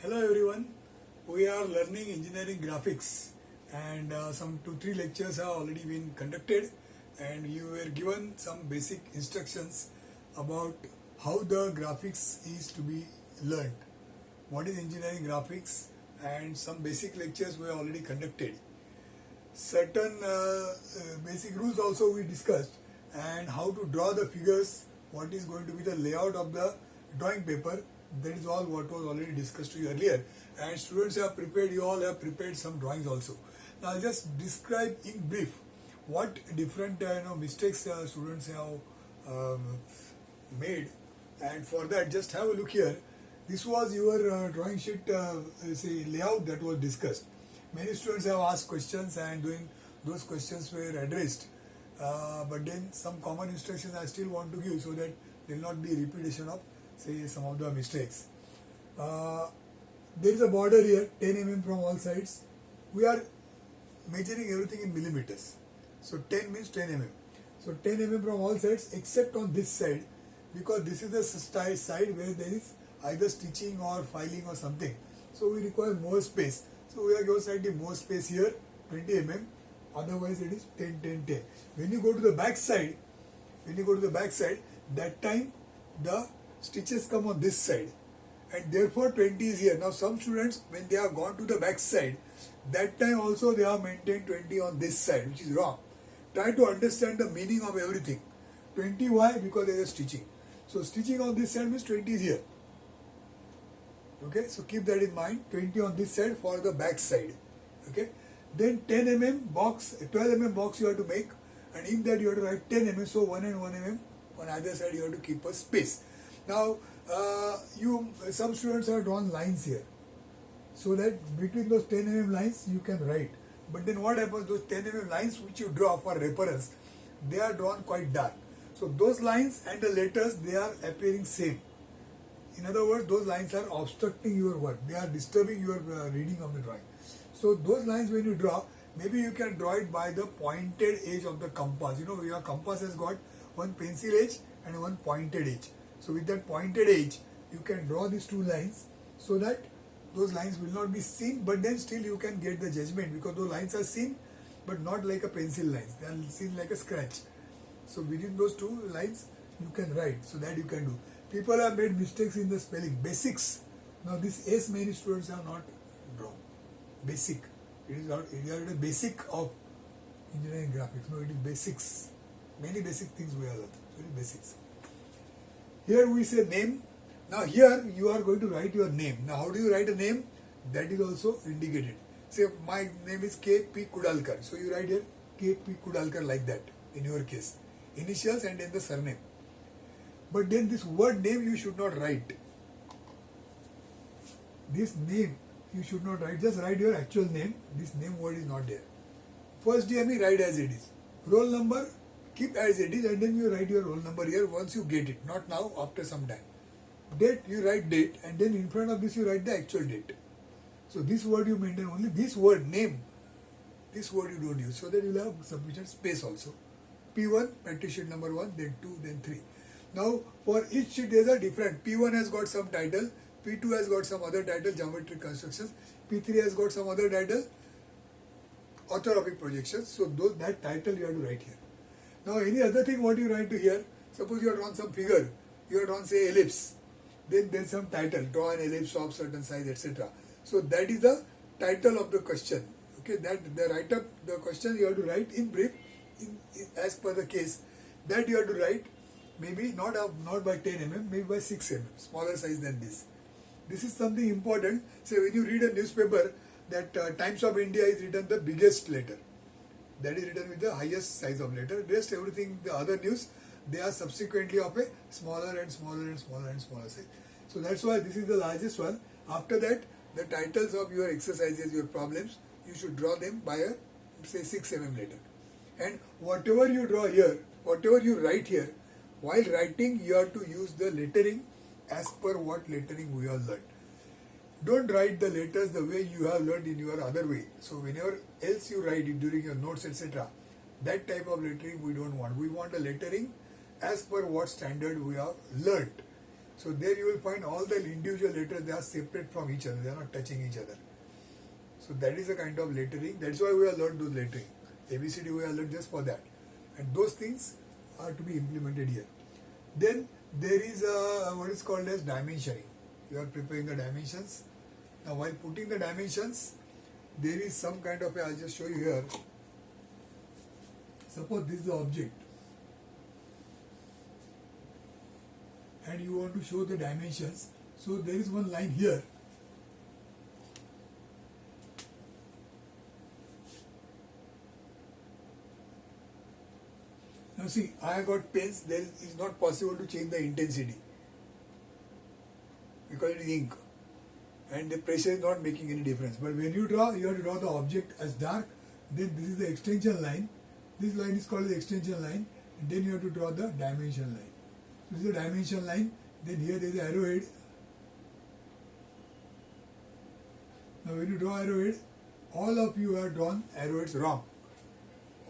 Hello everyone, we are learning engineering graphics and some 2-3 lectures have already been conducted and you were given some basic instructions about how the graphics is to be learned. What is engineering graphics and some basic lectures were already conducted. Certain basic rules also we discussed and how to draw the figures, what is going to be the layout of the drawing paper. That is all what was already discussed to you earlier, and students have prepared, you all have prepared some drawings also. Now I'll just describe in brief what different mistakes students have made, and for that just have a look here. This was your drawing sheet say layout that was discussed. Many students have asked questions and doing those questions were addressed, but then some common instructions I still want to give so that there will not be repetition of say some of the mistakes. There is a border here 10 mm from all sides. We are measuring everything in millimeters. So 10 means 10 mm. So 10 mm from all sides except on this side, because this is the side where there is either stitching or filing or something. So we require more space. So we are given slightly more space here, 20 mm. Otherwise it is 10, 10, 10. When you go to the back side, that time the stitches come on this side and therefore 20 is here. Now some students, when they have gone to the back side, that time also they have maintained 20 on this side, which is wrong. Try to understand the meaning of everything. 20 why? Because there is stitching. So stitching on this side means 20 is here. Okay, so keep that in mind. 20 on this side for the back side. Okay, then 10 mm box, 12 mm box you have to make, and in that you have to write 10 mm. So 1 and 1 mm on either side you have to keep a space. Now, some students have drawn lines here, so that between those 10 mm lines you can write. But then what happens, those 10 mm lines which you draw for reference, they are drawn quite dark. So those lines and the letters, they are appearing same. In other words, those lines are obstructing your work. They are disturbing your reading of the drawing. So those lines when you draw, maybe you can draw it by the pointed edge of the compass. You know, your compass has got one pencil edge and one pointed edge. So with that pointed edge, you can draw these two lines so that those lines will not be seen, but then still you can get the judgment, because those lines are seen but not like a pencil lines. They are seen like a scratch. So within those two lines, you can write. So that you can do. People have made mistakes in the spelling. Basics. Now this S many students have not drawn. Basic. It is not. It is a basic of engineering graphics. No, it is basics. Many basic things we have learned. So it is basics. Here we say name. Now here you are going to write your name. Now how do you write a name? That is also indicated. Say my name is K.P. Kudalkar. So you write here K.P. Kudalkar like that in your case. Initials and then the surname. But then this word name you should not write. This name you should not write. Just write your actual name. This name word is not there. First DME write as it is. Roll number keep as it is, and then you write your roll number here once you get it. Not now, after some time. Date, you write date, and then in front of this you write the actual date. So this word you maintain only. This word name, this word you don't use, so that you will have sufficient space also. P1, practice sheet number 1, then 2, then 3. Now for each sheet there are different. P1 has got some title, P2 has got some other title, geometric constructions, P3 has got some other title, orthographic projections. So that title you have to write here. Now any other thing what you write to here, suppose you have drawn some figure, you have drawn say ellipse, then there is some title, draw an ellipse of certain size, etc. So that is the title of the question. Okay, that the write up the question you have to write in brief, as per the case. That you have to write maybe not by 10 mm, maybe by 6 mm, smaller size than this. This is something important. Say when you read a newspaper, that Times of India is written the biggest letter. That is written with the highest size of letter. Rest everything, the other news, they are subsequently of a smaller and smaller and smaller and smaller size. So that's why this is the largest one. After that, the titles of your exercises, your problems, you should draw them by a say 6 mm letter. And whatever you draw here, whatever you write here, while writing you have to use the lettering as per what lettering we have learned. Don't write the letters the way you have learned in your other way. So whenever else you write it during your notes, etc., that type of lettering we don't want. We want a lettering as per what standard we have learnt. So there you will find all the individual letters, they are separate from each other, they are not touching each other. So that is a kind of lettering. That's why we have learned those lettering. ABCD we have learned just for that. And those things are to be implemented here. Then there is what is called as dimensioning. You are preparing the dimensions. Now while putting the dimensions, there is some kind of I'll just show you here. Suppose this is the object. And you want to show the dimensions. So there is one line here. Now see, I have got pens, there is not possible to change the intensity because it is ink and the pressure is not making any difference. But when you draw, you have to draw the object as dark, then this is the extension line. This line is called the extension line, and then you have to draw the dimension line. This is the dimension line, then here there is an arrowhead. Now when you draw arrowhead, all of you have drawn arrowheads wrong.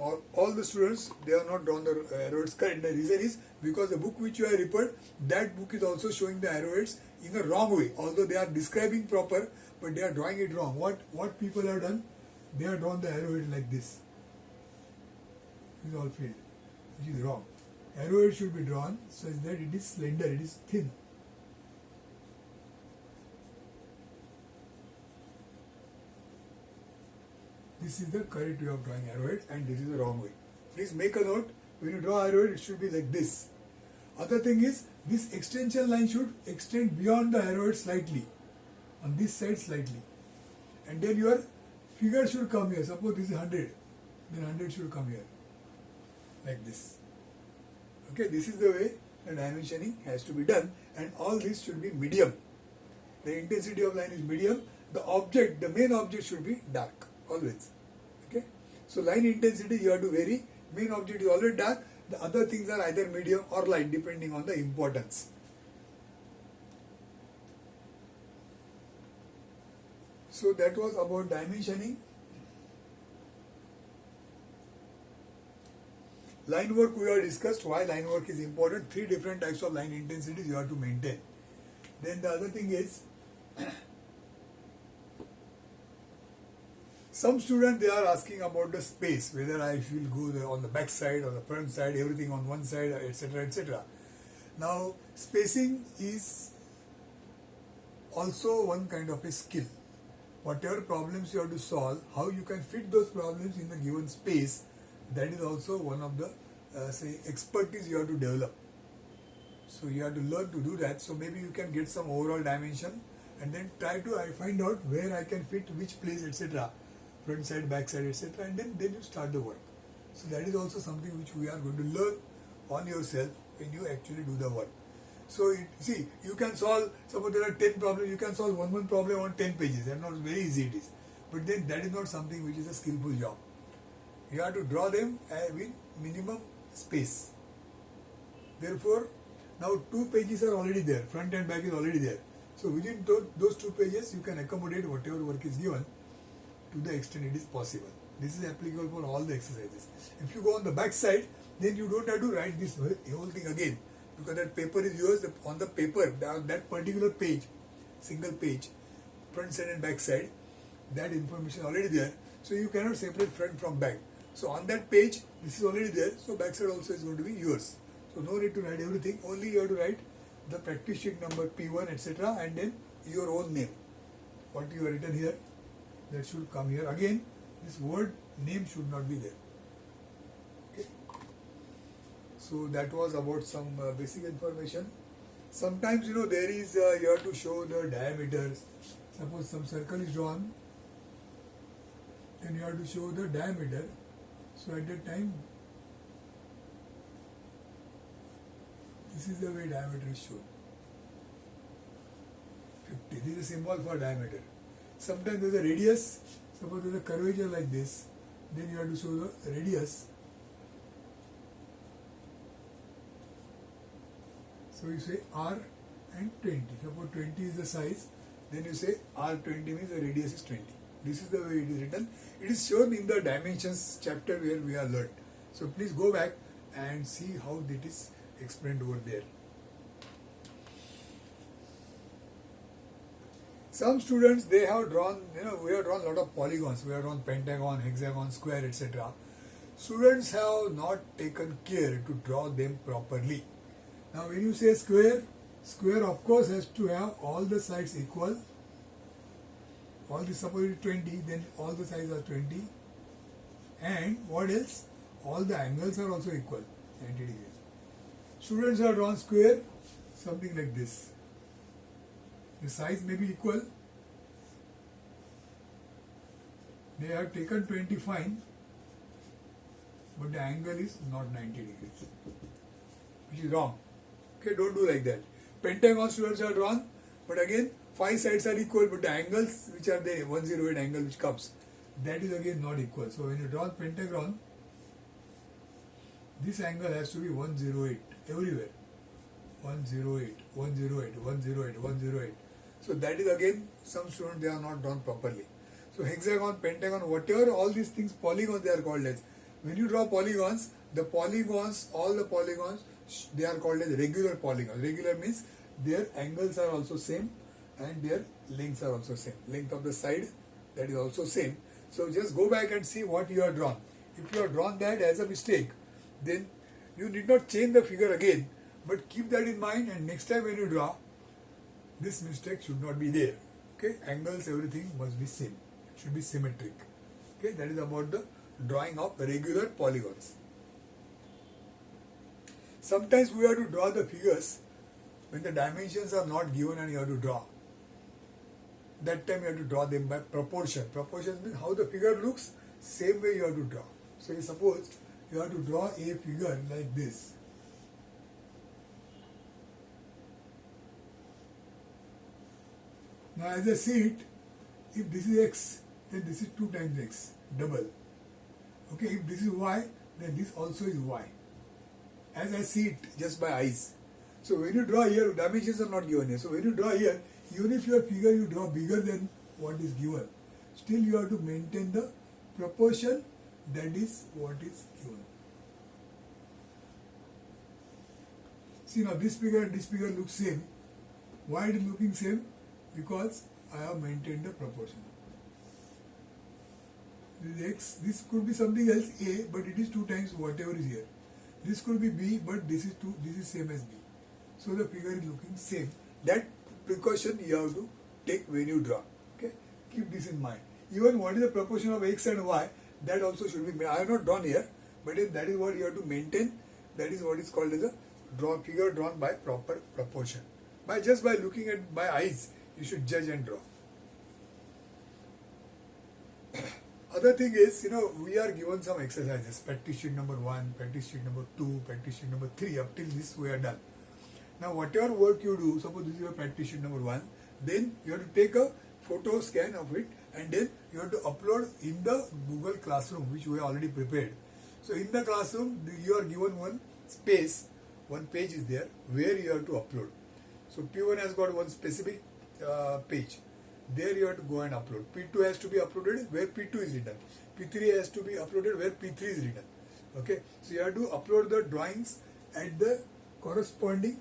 All the students, they have not drawn the arrowheads correct. The reason is because the book which you have referred, that book is also showing the arrowheads in the wrong way. Although they are describing proper, but they are drawing it wrong. What people have done, they have drawn the arrowhead like this. This is all failed, which is wrong. Arrowhead should be drawn such that it is slender, it is thin. This is the correct way of drawing arrowhead and this is the wrong way. Please make a note, when you draw arrowhead it should be like this. Other thing is, this extension line should extend beyond the arrowhead slightly, on this side slightly. And then your figure should come here. Suppose this is 100, then 100 should come here, like this. Okay, this is the way the dimensioning has to be done, and all this should be medium. The intensity of line is medium. The object, the main object should be dark, always. Okay, so line intensity you have to vary. Main object is always dark. The other things are either medium or light depending on the importance. So that was about dimensioning. Line work we have discussed why line work is important. 3 different types of line intensities you have to maintain. Then the other thing is, some students they are asking about the space, whether I will go on the back side or the front side, everything on one side, etc., etc. Now spacing is also one kind of a skill. Whatever problems you have to solve, how you can fit those problems in the given space, that is also one of the expertise you have to develop. So you have to learn to do that. So maybe you can get some overall dimension and then try to find out where I can fit which place, etc. Front side, back side, etc. And then you start the work. So that is also something which we are going to learn on yourself when you actually do the work. So see, you can solve, suppose there are 10 problems, you can solve one problem on 10 pages. That's not very easy it is. But then that is not something which is a skillful job. You have to draw them with minimum space. Therefore, now 2 pages are already there, front and back is already there. So within those 2 pages, you can accommodate whatever work is given to the extent it is possible. This is applicable for all the exercises. If you go on the back side, then you don't have to write this whole thing again, because that paper is yours. On the paper, that particular page, single page, front side and back side, that information is already there. So you cannot separate front from back. So on that page, this is already there. So back side also is going to be yours. So no need to write everything. Only you have to write the practice sheet number P1, etc. and then your own name. What you have written here, that should come here. Again, this word name should not be there. Okay. So that was about some basic information. Sometimes there is you have to show the diameters. Suppose some circle is drawn, then you have to show the diameter. So at that time, this is the way diameter is shown. 50. This is a symbol for diameter. Sometimes there is a radius. Suppose there is a curvature like this, then you have to show the radius. So you say R and 20. Suppose 20 is the size, then you say R20 means the radius is 20. This is the way it is written. It is shown in the dimensions chapter where we are learned. So please go back and see how it is explained over there. Some students, they have drawn, we have drawn a lot of polygons. We have drawn pentagon, hexagon, square, etc. Students have not taken care to draw them properly. Now when you say square, square of course has to have all the sides equal. All the suppose it is 20, then all the sides are 20. And what else? All the angles are also equal, 90 degrees. Students have drawn square, something like this. The size may be equal. They have taken 20 fine, but the angle is not 90 degrees, which is wrong. Okay, don't do like that. Pentagon students are drawn, but again 5 sides are equal, but the angles which are there, 108 angle which comes, that is again not equal. So when you draw pentagon, this angle has to be 108 everywhere. 108, 108, 108, 108. So that is again, some students, they are not drawn properly. So hexagon, pentagon, whatever all these things, polygons they are called as. When you draw polygons, the polygons, all the polygons, they are called as regular polygons. Regular means their angles are also same and their lengths are also same. Length of the side, that is also same. So just go back and see what you have drawn. If you have drawn that as a mistake, then you need not change the figure again, but keep that in mind, and next time when you draw, this mistake should not be there. Okay, angles, everything must be same. It should be symmetric. Okay, that is about the drawing of regular polygons. Sometimes we have to draw the figures when the dimensions are not given and you have to draw. That time you have to draw them by proportion. Proportion means how the figure looks, same way you have to draw. So you suppose you have to draw a figure like this. Now as I see it, if this is x, then this is 2 times x, double. Okay, if this is y, then this also is y. As I see it just by eyes. So when you draw here, dimensions are not given here. So when you draw here, even if your figure you draw bigger than what is given, still you have to maintain the proportion, that is what is given. See now this figure and this figure look same. Why it is looking same? Because I have maintained the proportion. This is x, this could be something else a, but it is 2 times whatever is here. This could be b, but this is 2, this is same as b. So the figure is looking same. That precaution you have to take when you draw. Okay, keep this in mind. Even what is the proportion of x and y, that also should be made. I have not drawn here, but if that is what you have to maintain. That is what is called as a figure drawn by proper proportion. Just by looking at by eyes, you should judge and draw. Other thing is, we are given some exercises. Practice sheet number 1, practice sheet number 2, practice sheet number 3. Up till this we are done. Now whatever work you do, suppose this is your practice sheet number 1, then you have to take a photo scan of it and then you have to upload in the Google Classroom, which we have already prepared. So in the classroom, you are given one space, one page is there where you have to upload. So P1 has got one specific page. There you have to go and upload. P2 has to be uploaded where P2 is written. P3 has to be uploaded where P3 is written. Okay, so you have to upload the drawings at the corresponding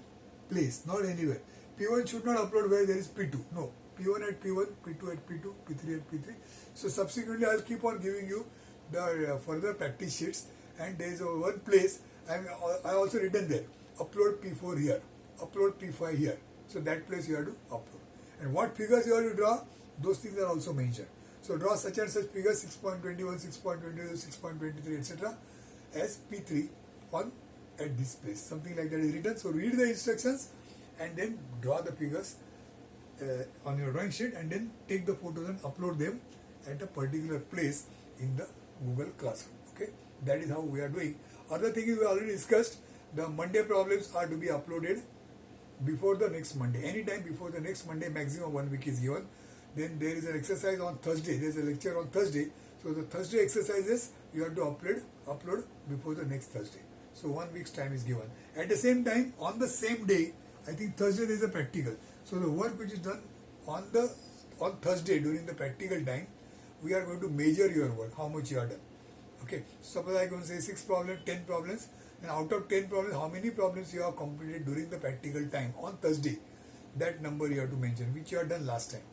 place, not anywhere. P1 should not upload where there is P2. No, P1 at P1, P2 at P2, P3 at P3. So subsequently I will keep on giving you the further practice sheets, and there is one place I also written there, upload P4 here, upload P5 here. So that place you have to upload. And what figures you have to draw, those things are also mentioned. So draw such and such figures 6.21, 6.22, 6.23, etc. as P3 on at this place. Something like that is written. So read the instructions and then draw the figures on your drawing sheet and then take the photos and upload them at a particular place in the Google Classroom. Okay, that is how we are doing. Other thing is we already discussed, the Monday problems are to be uploaded before the next Monday. Anytime before the next Monday, maximum 1 week is given. Then there is an exercise on Thursday. There is a lecture on Thursday. So the Thursday exercises you have to upload before the next Thursday. So 1 week's time is given. At the same time, on the same day, I think Thursday there is a practical. So the work which is done on Thursday during the practical time, we are going to measure your work, how much you have done. Okay. Suppose I am going to say 6 problems, 10 problems. And out of 10 problems, how many problems you have completed during the practical time on Thursday? That number you have to mention, which you have done last time.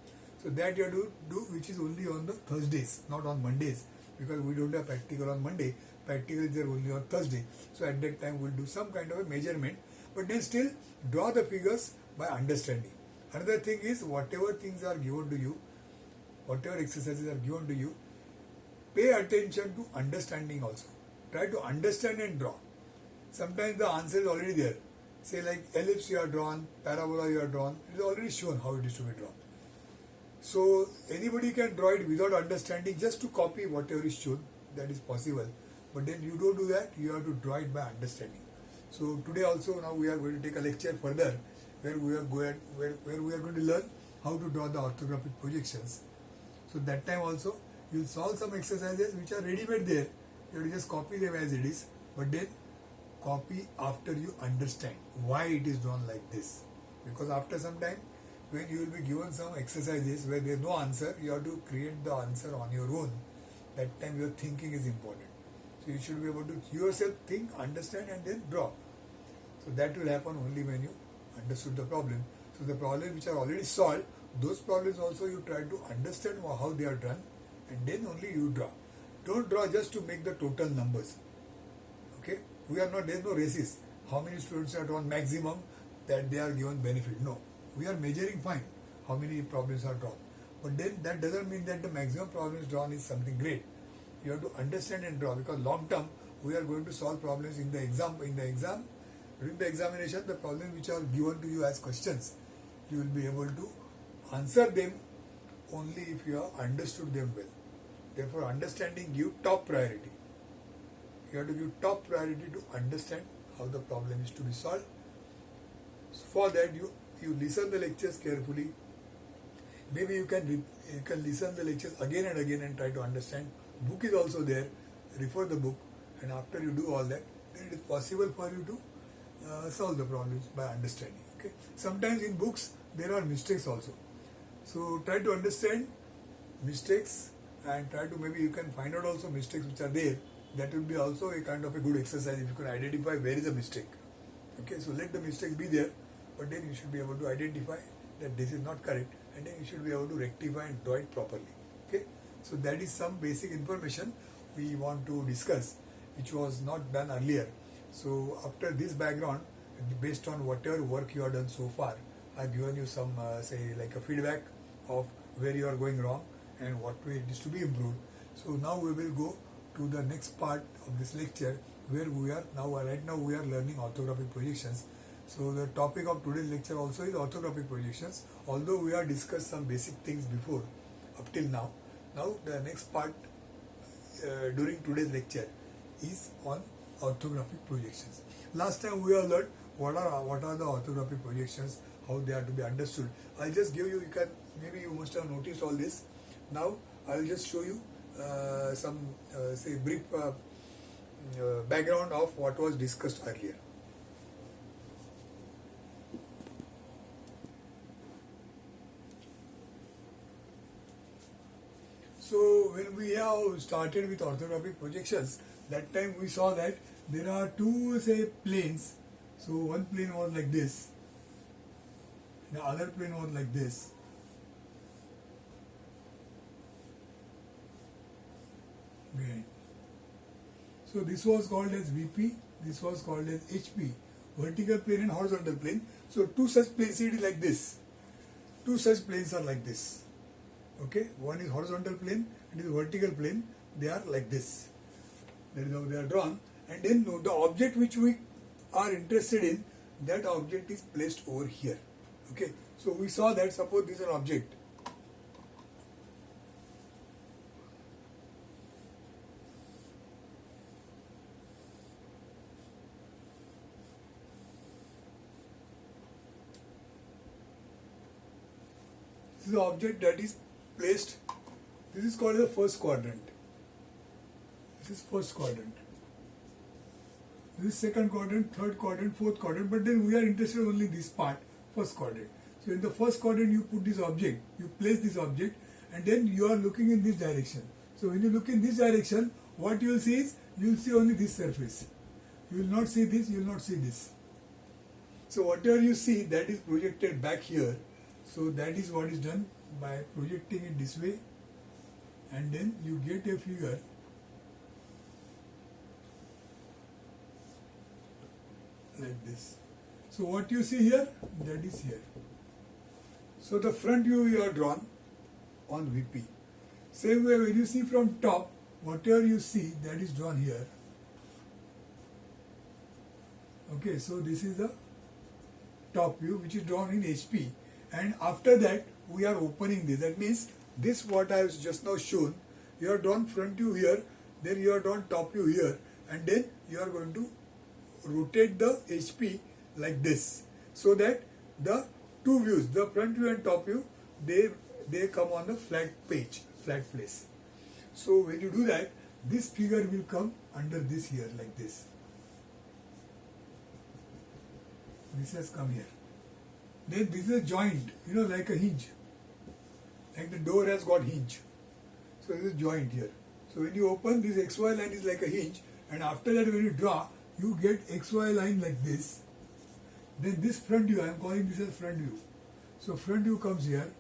So that you have to do, which is only on the Thursdays, not on Mondays, because we don't have practical on Monday. Practical is there only on Thursday. So at that time we'll do some kind of a measurement, but then still draw the figures by understanding. Another thing is, whatever things are given to you, whatever exercises are given to you, pay attention to understanding also. Try to understand and draw. Sometimes the answer is already there. Say like ellipse you are drawn, parabola you are drawn, it is already shown how it is to be drawn. So anybody can draw it without understanding, just to copy whatever is shown, that is possible. But then you don't do that, you have to draw it by understanding. So today also, now we are going to take a lecture further where we are going to learn how to draw the orthographic projections. So that time also you will solve some exercises which are ready-made there. You have to just copy them as it is, but then copy after you understand why it is drawn like this. Because after some time, when you will be given some exercises where there is no answer, you have to create the answer on your own. That time your thinking is important. So you should be able to yourself think, understand and then draw. So that will happen only when you understood the problem. So the problems which are already solved, those problems also you try to understand how they are done, and then only you draw. Don't draw just to make the total numbers. Okay? We are not, there is no races. How many students are drawn maximum that they are given benefit. No. We are measuring fine how many problems are drawn. But then that doesn't mean that the maximum problems drawn is something great. You have to understand and draw, because long term we are going to solve problems in the exam. During the examination, the problems which are given to you as questions, you will be able to answer them only if you have understood them well. Therefore, understanding give top priority. You have to give top priority to understand how the problem is to be solved. So for that, you listen the lectures carefully. Maybe you can listen the lectures again and again and try to understand. Book is also there. Refer the book, and after you do all that, then it is possible for you to solve the problems by understanding. Okay. Sometimes in books there are mistakes also. So try to understand mistakes and try to, maybe you can find out also mistakes which are there. That will be also a kind of a good exercise if you can identify where is a mistake. Okay, so let the mistakes be there, but then you should be able to identify that this is not correct, and then you should be able to rectify and draw it properly. Okay, so that is some basic information we want to discuss, which was not done earlier. So after this background, based on whatever work you have done so far, I have given you some say like a feedback of where you are going wrong and what way it is to be improved. So now we will go to the next part of this lecture, where we are now. Right now we are learning orthographic projections. So the topic of today's lecture also is orthographic projections. Although we have discussed some basic things before up till now, now the next part during today's lecture is on orthographic projections. Last time we have learned what are the orthographic projections, how they are to be understood. I'll just give you, maybe you must have noticed all this. Now I'll just show you some say brief background of what was discussed earlier. So when we have started with orthographic projections, that time we saw that there are two planes. So one plane was like this, the other plane was like this. Behind. So this was called as VP, this was called as HP, vertical plane and horizontal plane. So two such planes, it is like this. Two such planes are like this. Okay, one is horizontal plane, and is vertical plane. They are like this. That is how they are drawn. And then the object which we are interested in, that object is placed over here. Okay, so we saw that, suppose this is an object. This is the object that is placed. This is called the first quadrant. This is first quadrant. This is second quadrant, third quadrant, fourth quadrant. But then we are interested only this part, first quadrant. So in the first quadrant, you put this object, you place this object, and then you are looking in this direction. So when you look in this direction, what you will see is, you will see only this surface. You will not see this, you will not see this. So whatever you see, that is projected back here. So that is what is done by projecting it this way, and then you get a figure like this. So what you see here, that is here. So the front view you are drawn on VP. Same way when you see from top, whatever you see, that is drawn here. Okay, so this is the top view which is drawn in HP, and after that we are opening this. That means this what I have just now shown, you are drawn front view here, then you are drawn top view here, and then you are going to rotate the HP like this, so that the two views, the front view and top view, they come on the flat page, flat place. So when you do that, this figure will come under this here like this. This has come here. Then this is a joint, like a hinge. Like the door has got hinge. So this is joint here. So when you open, this XY line is like a hinge, and after that when you draw, you get XY line like this. Then this front view, I am calling this as front view. So front view comes here.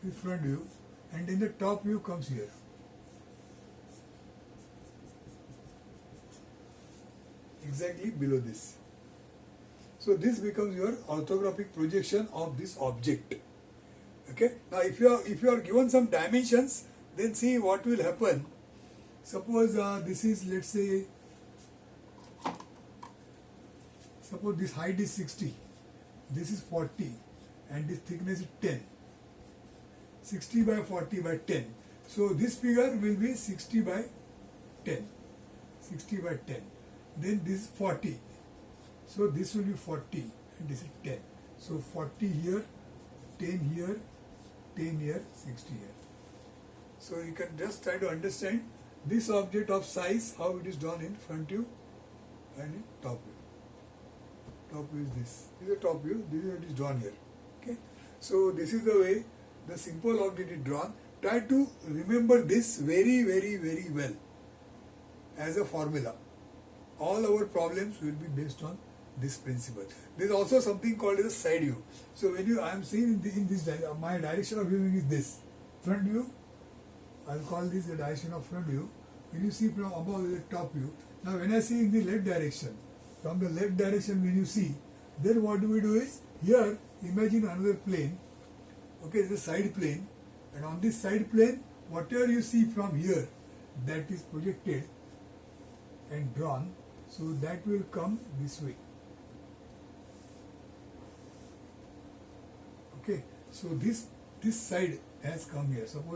This front view, and then the top view comes here. Exactly below this. So this becomes your orthographic projection of this object. Okay. Now if you are given some dimensions, then see what will happen. Suppose this is, let's say, suppose this height is 60, this is 40, and this thickness is 10. 60 by 40 by 10. So this figure will be 60 by 10. 60 by 10. Then this is 40. So this will be 40 and this is 10. So 40 here, 10 here, 10 here, 60 here. So you can just try to understand this object of size, how it is done in front view and in top view. Top view is this. This is the top view, this is what is drawn here. Okay. So this is the way the simple object is drawn. Try to remember this very, very, very well as a formula. All our problems will be based on this principle. There is also something called as a side view. So when I am seeing in this, my direction of viewing is this. Front view, I will call this the direction of front view. When you see from above the top view. Now when I see in the left direction, from the left direction when you see, then what do we do is, here imagine another plane. Okay, it's a side plane, and on this side plane, whatever you see from here, that is projected and drawn, so that will come this way. Okay, so this side has come here. Suppose